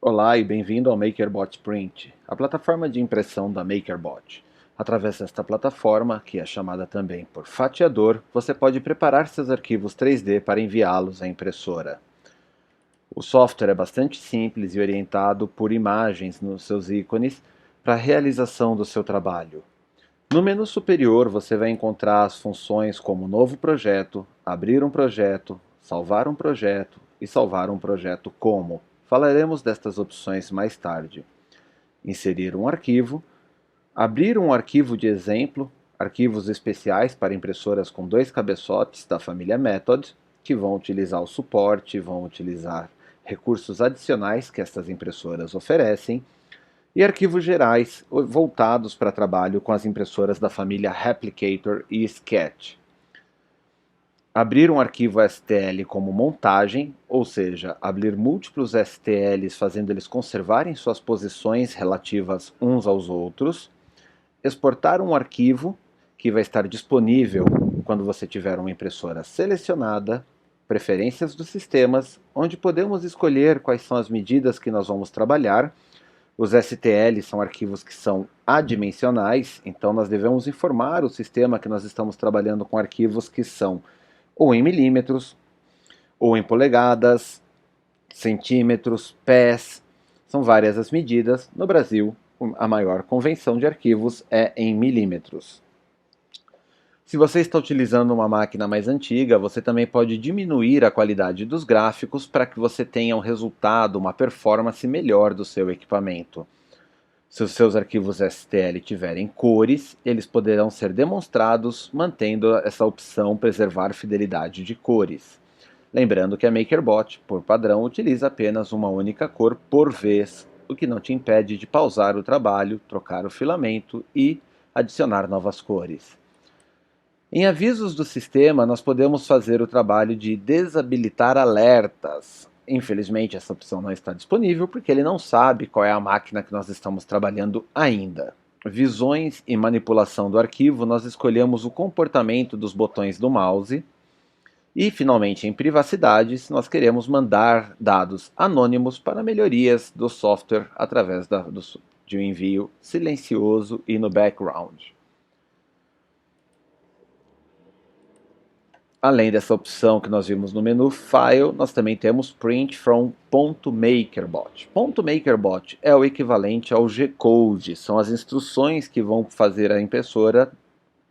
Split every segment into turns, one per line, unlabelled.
Olá e bem-vindo ao MakerBot Print, a plataforma de impressão da MakerBot. Através desta plataforma, que é chamada também por fatiador, você pode preparar seus arquivos 3D para enviá-los à impressora. O software é bastante simples e orientado por imagens nos seus ícones para a realização do seu trabalho. No menu superior você vai encontrar as funções como Novo Projeto, Abrir um Projeto, Salvar um Projeto e Salvar um Projeto como. Falaremos destas opções mais tarde. Inserir um arquivo, abrir um arquivo de exemplo, arquivos especiais para impressoras com 2 cabeçotes da família Method, que vão utilizar o suporte, vão utilizar recursos adicionais que estas impressoras oferecem, e arquivos gerais voltados para trabalho com as impressoras da família Replicator e Sketch. Abrir um arquivo STL como montagem, ou seja, abrir múltiplos STLs fazendo eles conservarem suas posições relativas uns aos outros. Exportar um arquivo que vai estar disponível quando você tiver uma impressora selecionada, preferências dos sistemas, onde podemos escolher quais são as medidas que nós vamos trabalhar. Os STLs são arquivos que são adimensionais, então nós devemos informar o sistema que nós estamos trabalhando com arquivos que são ou em milímetros, ou em polegadas, centímetros, pés. São várias as medidas. No Brasil, a maior convenção de arquivos é em milímetros. Se você está utilizando uma máquina mais antiga, você também pode diminuir a qualidade dos gráficos para que você tenha um resultado, uma performance melhor do seu equipamento. Se os seus arquivos STL tiverem cores, eles poderão ser demonstrados mantendo essa opção preservar fidelidade de cores. Lembrando que a MakerBot, por padrão, utiliza apenas uma única cor por vez, o que não te impede de pausar o trabalho, trocar o filamento e adicionar novas cores. Em avisos do sistema, nós podemos fazer o trabalho de desabilitar alertas. Infelizmente, essa opção não está disponível porque ele não sabe qual é a máquina que nós estamos trabalhando ainda. Visões e manipulação do arquivo, nós escolhemos o comportamento dos botões do mouse. E, finalmente, em privacidade, se nós queremos mandar dados anônimos para melhorias do software através de um envio silencioso e no background. Além dessa opção que nós vimos no menu File, nós também temos Print from .makerbot. .makerbot é o equivalente ao G-Code, são as instruções que vão fazer a impressora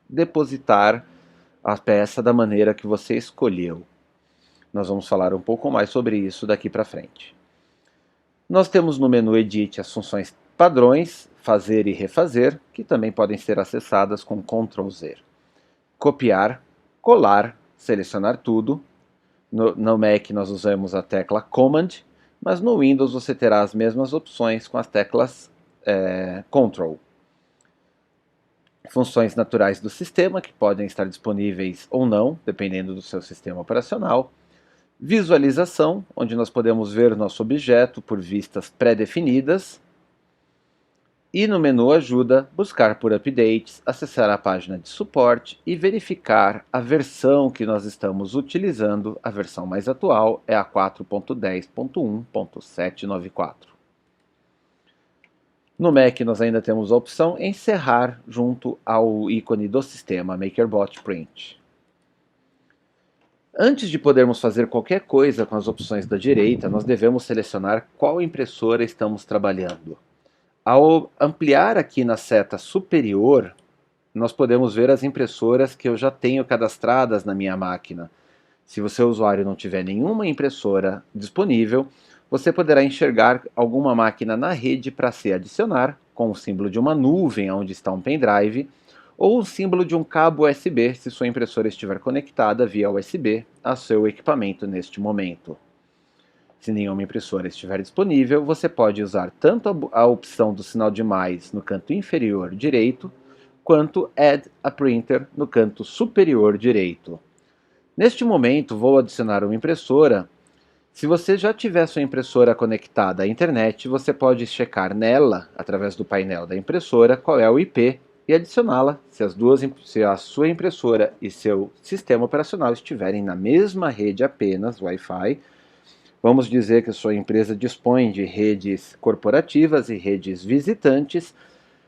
depositar a peça da maneira que você escolheu. Nós vamos falar um pouco mais sobre isso daqui para frente. Nós temos no menu Edit as funções padrões, fazer e refazer, que também podem ser acessadas com Ctrl Z. Copiar, colar, selecionar tudo. No Mac nós usamos a tecla Command, mas no Windows você terá as mesmas opções com as teclas Ctrl. Funções naturais do sistema, que podem estar disponíveis ou não, dependendo do seu sistema operacional. Visualização, onde nós podemos ver nosso objeto por vistas pré-definidas. E no menu Ajuda, buscar por updates, acessar a página de suporte e verificar a versão que nós estamos utilizando. A versão mais atual é a 4.10.1.794. No Mac nós ainda temos a opção Encerrar junto ao ícone do sistema MakerBot Print. Antes de podermos fazer qualquer coisa com as opções da direita, nós devemos selecionar qual impressora estamos trabalhando. Ao ampliar aqui na seta superior, nós podemos ver as impressoras que eu já tenho cadastradas na minha máquina. Se o seu usuário não tiver nenhuma impressora disponível, você poderá enxergar alguma máquina na rede para se adicionar, com o símbolo de uma nuvem onde está um pendrive, ou o símbolo de um cabo USB se sua impressora estiver conectada via USB ao seu equipamento neste momento. Se nenhuma impressora estiver disponível, você pode usar tanto a opção do sinal de mais no canto inferior direito, quanto Add a Printer no canto superior direito. Neste momento, vou adicionar uma impressora. Se você já tiver sua impressora conectada à internet, você pode checar nela, através do painel da impressora, qual é o IP e adicioná-la se a sua impressora e seu sistema operacional estiverem na mesma rede apenas, Wi-Fi, Vamos dizer que sua empresa dispõe de redes corporativas e redes visitantes.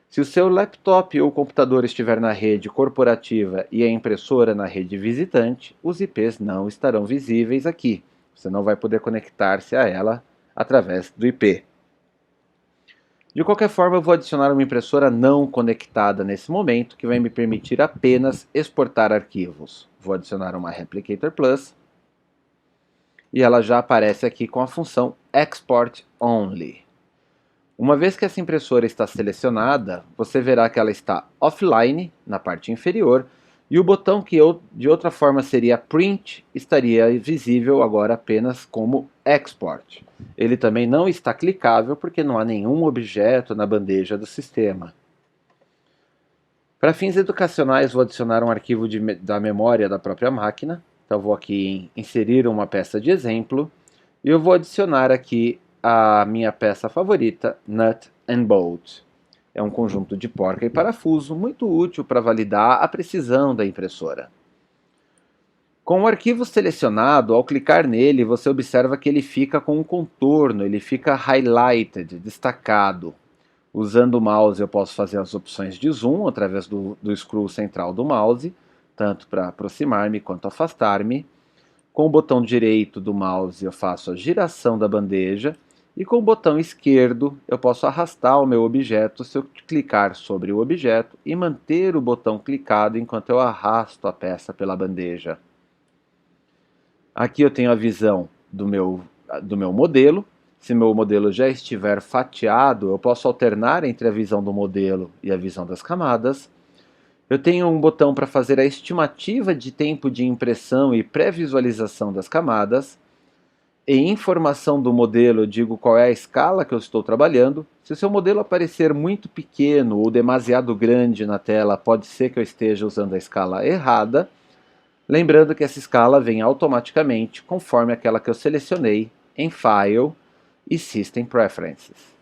Se o seu laptop ou computador estiver na rede corporativa e a impressora na rede visitante, os IPs não estarão visíveis aqui. Você não vai poder conectar-se a ela através do IP. De qualquer forma, eu vou adicionar uma impressora não conectada nesse momento, que vai me permitir apenas exportar arquivos. Vou adicionar uma Replicator Plus e ela já aparece aqui com a função Export Only. Uma vez que essa impressora está selecionada, você verá que ela está offline na parte inferior e o botão que de outra forma seria Print estaria visível agora apenas como Export. Ele também não está clicável porque não há nenhum objeto na bandeja do sistema. Para fins educacionais, vou adicionar um arquivo da memória da própria máquina. Então vou aqui em inserir uma peça de exemplo e eu vou adicionar aqui a minha peça favorita, Nut and Bolt. É um conjunto de porca e parafuso muito útil para validar a precisão da impressora. Com o arquivo selecionado, ao clicar nele, você observa que ele fica com um contorno, ele fica highlighted, destacado. Usando o mouse eu posso fazer as opções de zoom através do scroll central do mouse, tanto para aproximar-me quanto afastar-me. Com o botão direito do mouse eu faço a giração da bandeja e com o botão esquerdo eu posso arrastar o meu objeto se eu clicar sobre o objeto e manter o botão clicado enquanto eu arrasto a peça pela bandeja. Aqui eu tenho a visão do meu modelo. Se meu modelo já estiver fatiado, eu posso alternar entre a visão do modelo e a visão das camadas. Eu tenho um botão para fazer a estimativa de tempo de impressão e pré-visualização das camadas. Em informação do modelo, eu digo qual é a escala que eu estou trabalhando. Se o seu modelo aparecer muito pequeno ou demasiado grande na tela, pode ser que eu esteja usando a escala errada. Lembrando que essa escala vem automaticamente conforme aquela que eu selecionei em File e System Preferences.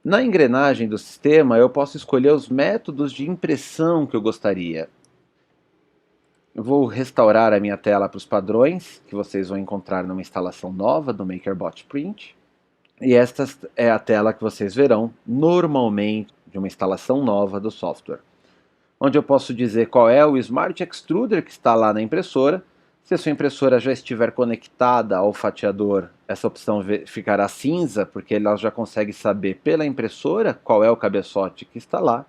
Na engrenagem do sistema, eu posso escolher os métodos de impressão que eu gostaria. Eu vou restaurar a minha tela para os padrões, que vocês vão encontrar numa instalação nova do MakerBot Print. E esta é a tela que vocês verão normalmente de uma instalação nova do software. Onde eu posso dizer qual é o Smart Extruder que está lá na impressora. Se a sua impressora já estiver conectada ao fatiador, essa opção ficará cinza, porque ela já consegue saber pela impressora qual é o cabeçote que está lá.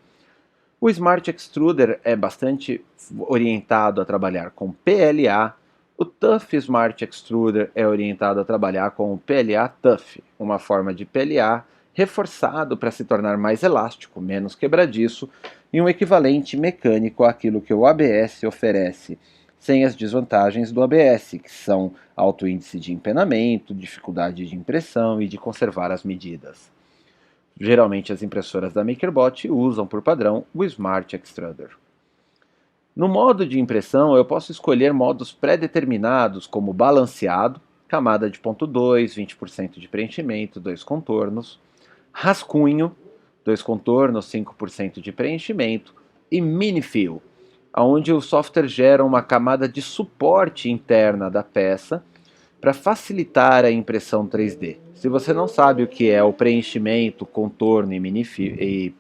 O Smart Extruder é bastante orientado a trabalhar com PLA. O Tough Smart Extruder é orientado a trabalhar com o PLA Tough, uma forma de PLA reforçado para se tornar mais elástico, menos quebradiço, e um equivalente mecânico àquilo que o ABS oferece, sem as desvantagens do ABS, que são alto índice de empenamento, dificuldade de impressão e de conservar as medidas. Geralmente as impressoras da MakerBot usam por padrão o Smart Extruder. No modo de impressão, eu posso escolher modos pré-determinados como balanceado, camada de ponto 2, 20% de preenchimento, 2 contornos, rascunho, 2 contornos, 5% de preenchimento, e mini fill, onde o software gera uma camada de suporte interna da peça para facilitar a impressão 3D. Se você não sabe o que é o preenchimento, contorno e mini fill e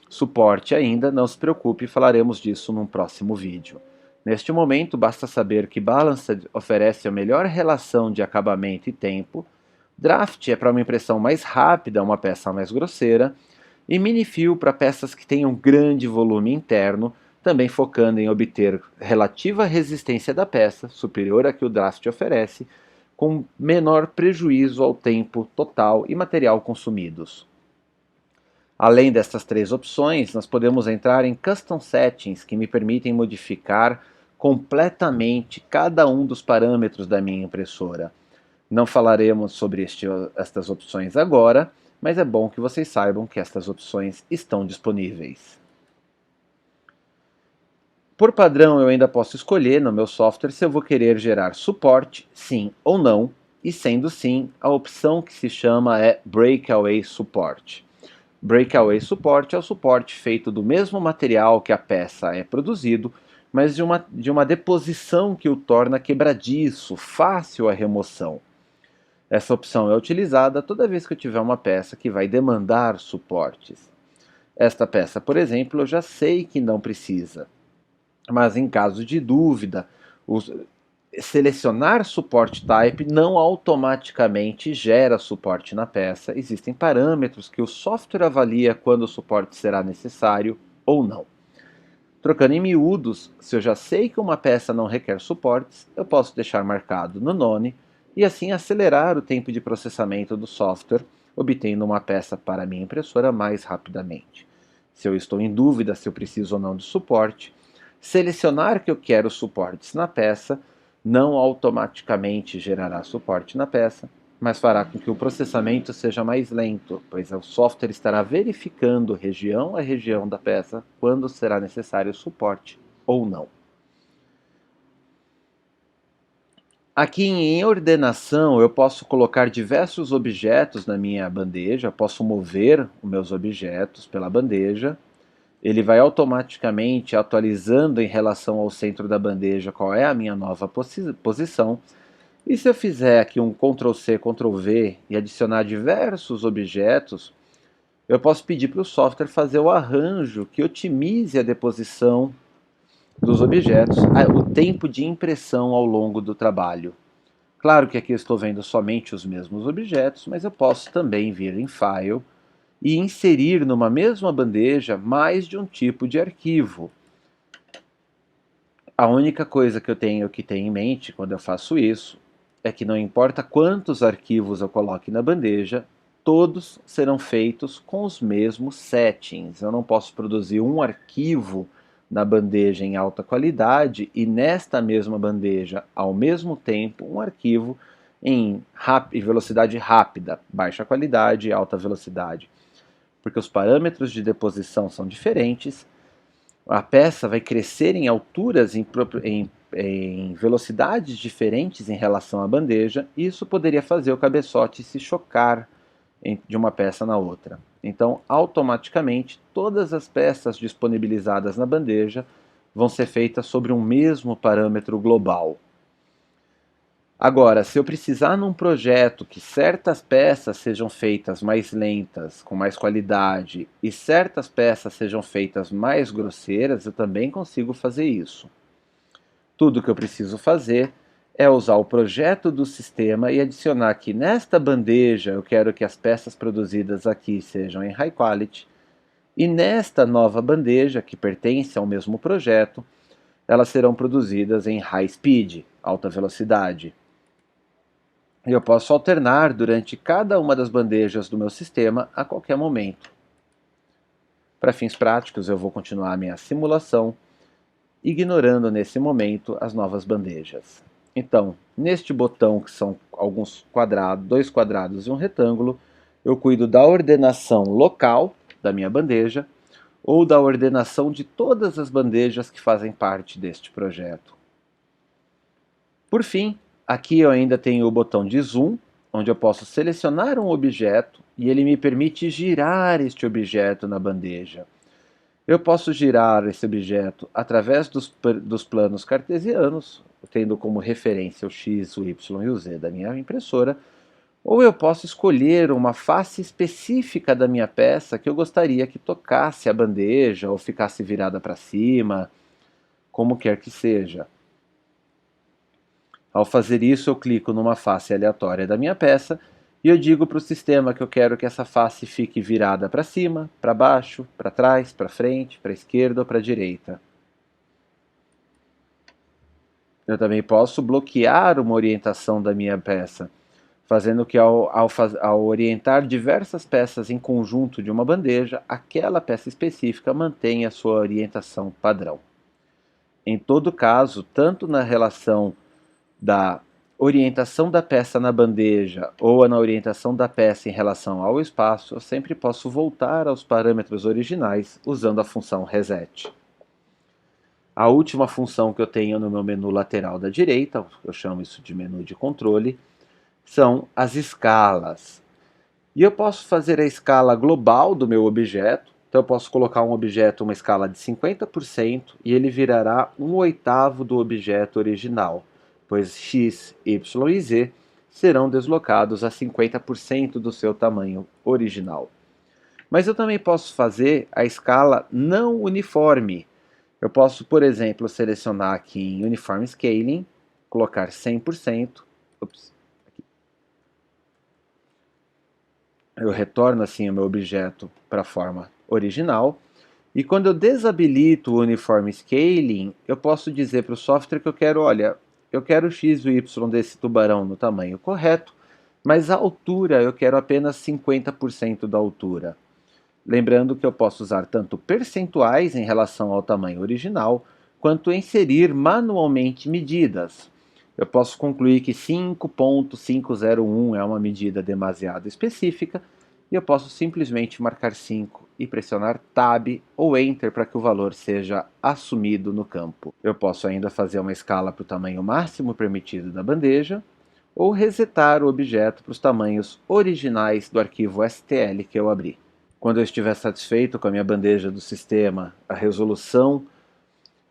suporte ainda, não se preocupe, falaremos disso num próximo vídeo. Neste momento, basta saber que Balanced oferece a melhor relação de acabamento e tempo, Draft é para uma impressão mais rápida, uma peça mais grosseira, e Mini Fill para peças que tenham grande volume interno, também focando em obter relativa resistência da peça, superior à que o Draft oferece, com menor prejuízo ao tempo total e material consumidos. Além dessas 3 opções, nós podemos entrar em Custom Settings, que me permitem modificar completamente cada um dos parâmetros da minha impressora. Não falaremos sobre estas opções agora, mas é bom que vocês saibam que estas opções estão disponíveis. Por padrão, eu ainda posso escolher no meu software se eu vou querer gerar suporte, sim ou não, e sendo sim, a opção que se chama é Breakaway Support. Breakaway Support é o suporte feito do mesmo material que a peça é produzido, mas de uma deposição que o torna quebradiço, fácil a remoção. Essa opção é utilizada toda vez que eu tiver uma peça que vai demandar suportes. Esta peça, por exemplo, eu já sei que não precisa, mas em caso de dúvida, selecionar suporte type não automaticamente gera suporte na peça. Existem parâmetros que o software avalia quando o suporte será necessário ou não. Trocando em miúdos, se eu já sei que uma peça não requer suportes, eu posso deixar marcado no None e assim acelerar o tempo de processamento do software, obtendo uma peça para a minha impressora mais rapidamente. Se eu estou em dúvida se eu preciso ou não de suporte, selecionar que eu quero suportes na peça não automaticamente gerará suporte na peça, mas fará com que o processamento seja mais lento, pois o software estará verificando região a região da peça quando será necessário suporte ou não. Aqui em ordenação eu posso colocar diversos objetos na minha bandeja, posso mover os meus objetos pela bandeja. Ele vai automaticamente atualizando em relação ao centro da bandeja qual é a minha nova posição. E se eu fizer aqui um Ctrl+C, Ctrl+V e adicionar diversos objetos, eu posso pedir para o software fazer o arranjo que otimize a deposição dos objetos, o tempo de impressão ao longo do trabalho. Claro que aqui eu estou vendo somente os mesmos objetos, mas eu posso também vir em File e inserir numa mesma bandeja mais de um tipo de arquivo. A única coisa que eu tenho que ter em mente quando eu faço isso é que não importa quantos arquivos eu coloque na bandeja, todos serão feitos com os mesmos settings. Eu não posso produzir um arquivo na bandeja em alta qualidade e nesta mesma bandeja, ao mesmo tempo, um arquivo em velocidade rápida, baixa qualidade e alta velocidade. Porque os parâmetros de deposição são diferentes, a peça vai crescer em alturas, em velocidades diferentes em relação à bandeja, e isso poderia fazer o cabeçote se chocar de uma peça na outra. Então, automaticamente, todas as peças disponibilizadas na bandeja vão ser feitas sobre um mesmo parâmetro global. Agora, se eu precisar num projeto que certas peças sejam feitas mais lentas, com mais qualidade, e certas peças sejam feitas mais grosseiras, eu também consigo fazer isso. Tudo que eu preciso fazer é usar o projeto do sistema e adicionar que nesta bandeja eu quero que as peças produzidas aqui sejam em High Quality, e nesta nova bandeja, que pertence ao mesmo projeto, elas serão produzidas em High Speed, alta velocidade. Eu posso alternar durante cada uma das bandejas do meu sistema a qualquer momento. Para fins práticos, eu vou continuar a minha simulação, ignorando nesse momento as novas bandejas. Então, neste botão, que são alguns quadrados, 2 quadrados e um retângulo, eu cuido da ordenação local da minha bandeja ou da ordenação de todas as bandejas que fazem parte deste projeto. Por fim, aqui eu ainda tenho o botão de zoom, onde eu posso selecionar um objeto e ele me permite girar este objeto na bandeja. Eu posso girar esse objeto através dos planos cartesianos, tendo como referência o X, o Y e o Z da minha impressora, ou eu posso escolher uma face específica da minha peça que eu gostaria que tocasse a bandeja ou ficasse virada para cima, como quer que seja. Ao fazer isso, eu clico numa face aleatória da minha peça e eu digo para o sistema que eu quero que essa face fique virada para cima, para baixo, para trás, para frente, para a esquerda ou para a direita. Eu também posso bloquear uma orientação da minha peça, fazendo que ao orientar diversas peças em conjunto de uma bandeja, aquela peça específica mantenha a sua orientação padrão. Em todo caso, tanto na relação da orientação da peça na bandeja ou na orientação da peça em relação ao espaço, eu sempre posso voltar aos parâmetros originais usando a função reset. A última função que eu tenho no meu menu lateral da direita, eu chamo isso de menu de controle, são as escalas. E eu posso fazer a escala global do meu objeto, Então eu posso colocar um objeto uma escala de 50% e ele virará 1/8 do objeto original, pois x, y e z serão deslocados a 50% do seu tamanho original. Mas eu também posso fazer a escala não uniforme. Eu posso, por exemplo, selecionar aqui em Uniform Scaling, colocar 100%. Eu retorno assim o meu objeto para a forma original. E quando eu desabilito o Uniform Scaling, eu posso dizer para o software que eu quero, olha, eu quero o x e o y desse tubarão no tamanho correto, mas a altura eu quero apenas 50% da altura. Lembrando que eu posso usar tanto percentuais em relação ao tamanho original, quanto inserir manualmente medidas. Eu posso concluir que 5.501 é uma medida demasiado específica e eu posso simplesmente marcar 5 e pressionar Tab ou Enter para que o valor seja assumido no campo. Eu posso ainda fazer uma escala para o tamanho máximo permitido da bandeja ou resetar o objeto para os tamanhos originais do arquivo STL que eu abri. Quando eu estiver satisfeito com a minha bandeja do sistema, a resolução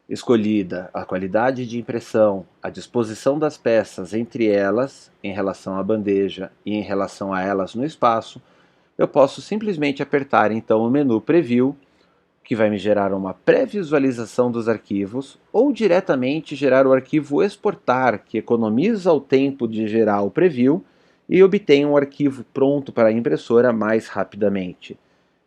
escolhida, a qualidade de impressão, a disposição das peças entre elas, em relação à bandeja e em relação a elas no espaço, eu posso simplesmente apertar então o menu Preview, que vai me gerar uma pré-visualização dos arquivos, ou diretamente gerar o arquivo Exportar, que economiza o tempo de gerar o preview e obtém um arquivo pronto para a impressora mais rapidamente.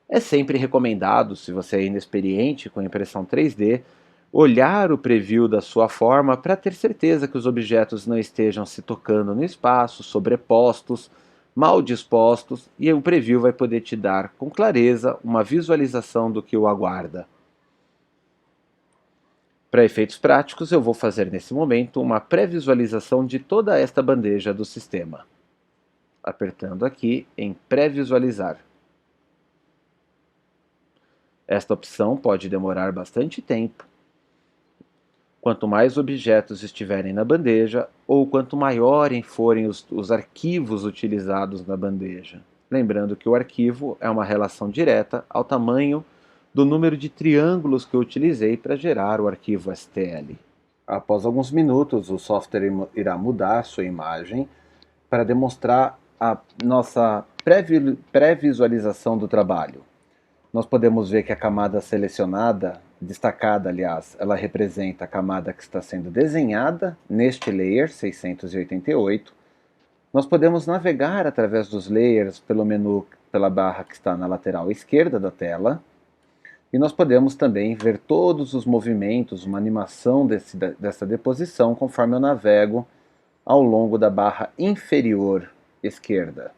É sempre recomendado, se você é inexperiente com impressão 3D, olhar o preview da sua forma para ter certeza que os objetos não estejam se tocando no espaço, sobrepostos, mal dispostos, e o preview vai poder te dar com clareza uma visualização do que o aguarda. Para efeitos práticos, eu vou fazer nesse momento uma pré-visualização de toda esta bandeja do sistema. Apertando aqui em pré-visualizar. Esta opção pode demorar bastante tempo. Quanto mais objetos estiverem na bandeja, ou quanto maiores forem os arquivos utilizados na bandeja. Lembrando que o arquivo é uma relação direta ao tamanho do número de triângulos que eu utilizei para gerar o arquivo STL. Após alguns minutos, o software irá mudar sua imagem para demonstrar a nossa pré-visualização do trabalho. Nós podemos ver que a camada selecionada, destacada aliás, ela representa a camada que está sendo desenhada neste layer 688. Nós podemos navegar através dos layers pelo menu, pela barra que está na lateral esquerda da tela. E nós podemos também ver todos os movimentos, uma animação dessa deposição conforme eu navego ao longo da barra inferior esquerda.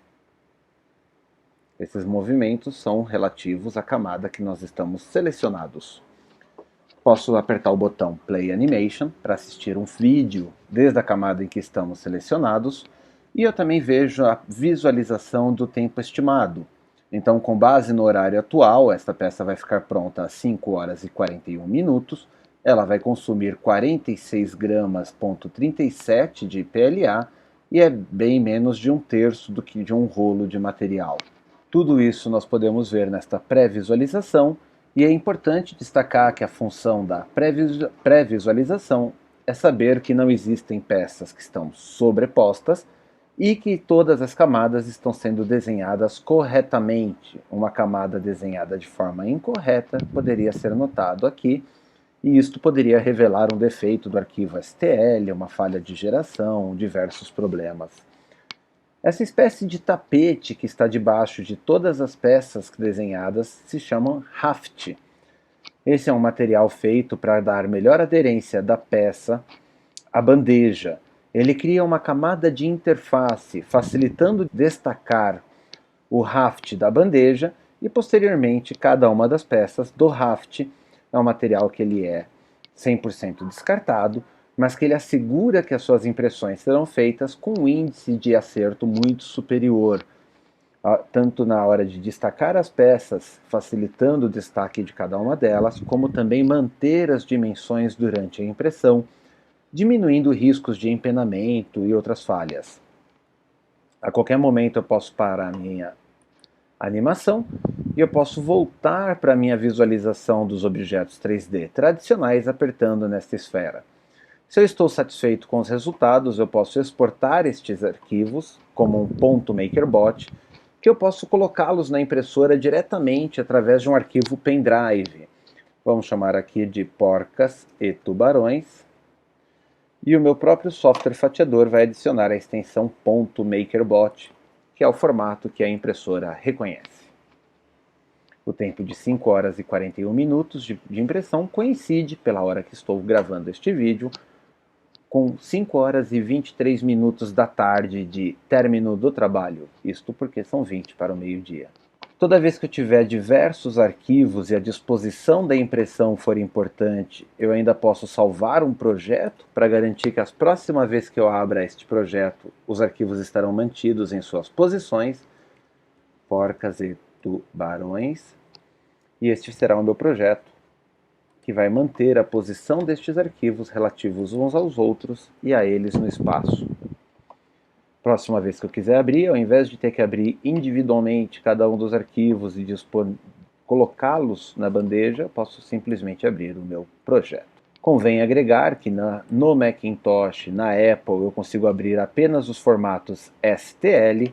Esses movimentos são relativos à camada que nós estamos selecionados. Posso apertar o botão Play Animation para assistir um vídeo desde a camada em que estamos selecionados, e eu também vejo a visualização do tempo estimado. Então, com base no horário atual, esta peça vai ficar pronta às 5 horas e 41 minutos, ela vai consumir 46 gramas,37 de PLA e é bem menos de 1/3 do que de um rolo de material. Tudo isso nós podemos ver nesta pré-visualização, e é importante destacar que a função da pré-visualização é saber que não existem peças que estão sobrepostas e que todas as camadas estão sendo desenhadas corretamente. Uma camada desenhada de forma incorreta poderia ser notado aqui, e isto poderia revelar um defeito do arquivo STL, uma falha de geração, diversos problemas. Essa espécie de tapete que está debaixo de todas as peças desenhadas se chama haft. Esse é um material feito para dar melhor aderência da peça à bandeja. Ele cria uma camada de interface, facilitando destacar o haft da bandeja, e posteriormente cada uma das peças do haft é um material que ele é 100% descartado, mas que ele assegura que as suas impressões serão feitas com um índice de acerto muito superior, tanto na hora de destacar as peças, facilitando o destaque de cada uma delas, como também manter as dimensões durante a impressão, diminuindo riscos de empenamento e outras falhas. A qualquer momento eu posso parar animação e eu posso voltar para a minha visualização dos objetos 3D tradicionais apertando nesta esfera. Se eu estou satisfeito com os resultados, eu posso exportar estes arquivos como um ponto MakerBot, que eu posso colocá-los na impressora diretamente através de um arquivo pendrive. Vamos chamar aqui de porcas e tubarões. E o meu próprio software fatiador vai adicionar a extensão .makerbot, que é o formato que a impressora reconhece. O tempo de 5 horas e 41 minutos de impressão coincide, pela hora que estou gravando este vídeo, com 5 horas e 23 minutos da tarde de término do trabalho, isto porque são 20 para o meio-dia. Toda vez que eu tiver diversos arquivos e a disposição da impressão for importante, eu ainda posso salvar um projeto para garantir que a próxima vez que eu abra este projeto, os arquivos estarão mantidos em suas posições, porcas e tubarões, e este será o meu projeto, que vai manter a posição destes arquivos relativos uns aos outros e a eles no espaço. Próxima vez que eu quiser abrir, ao invés de ter que abrir individualmente cada um dos arquivos e colocá-los na bandeja, posso simplesmente abrir o meu projeto. Convém agregar que no Macintosh, na Apple, eu consigo abrir apenas os formatos STL,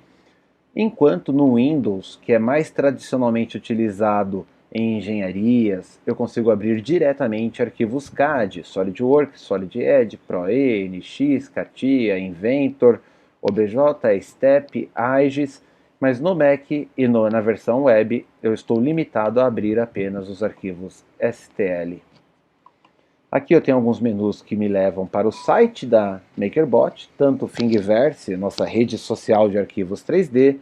enquanto no Windows, que é mais tradicionalmente utilizado em engenharias, eu consigo abrir diretamente arquivos CAD, SolidWorks, SolidEdge, ProE, NX, CATIA, Inventor, OBJ, STEP, AIGES, mas no Mac e na versão web eu estou limitado a abrir apenas os arquivos STL. Aqui eu tenho alguns menus que me levam para o site da MakerBot, tanto o Thingiverse, nossa rede social de arquivos 3D,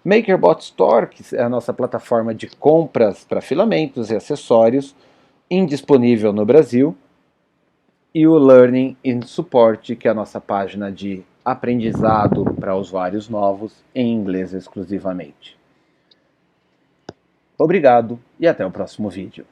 MakerBot Store, que é a nossa plataforma de compras para filamentos e acessórios, indisponível no Brasil, e o Learning and Support, que é a nossa página de aprendizado para usuários novos, em inglês exclusivamente. Obrigado e até o próximo vídeo.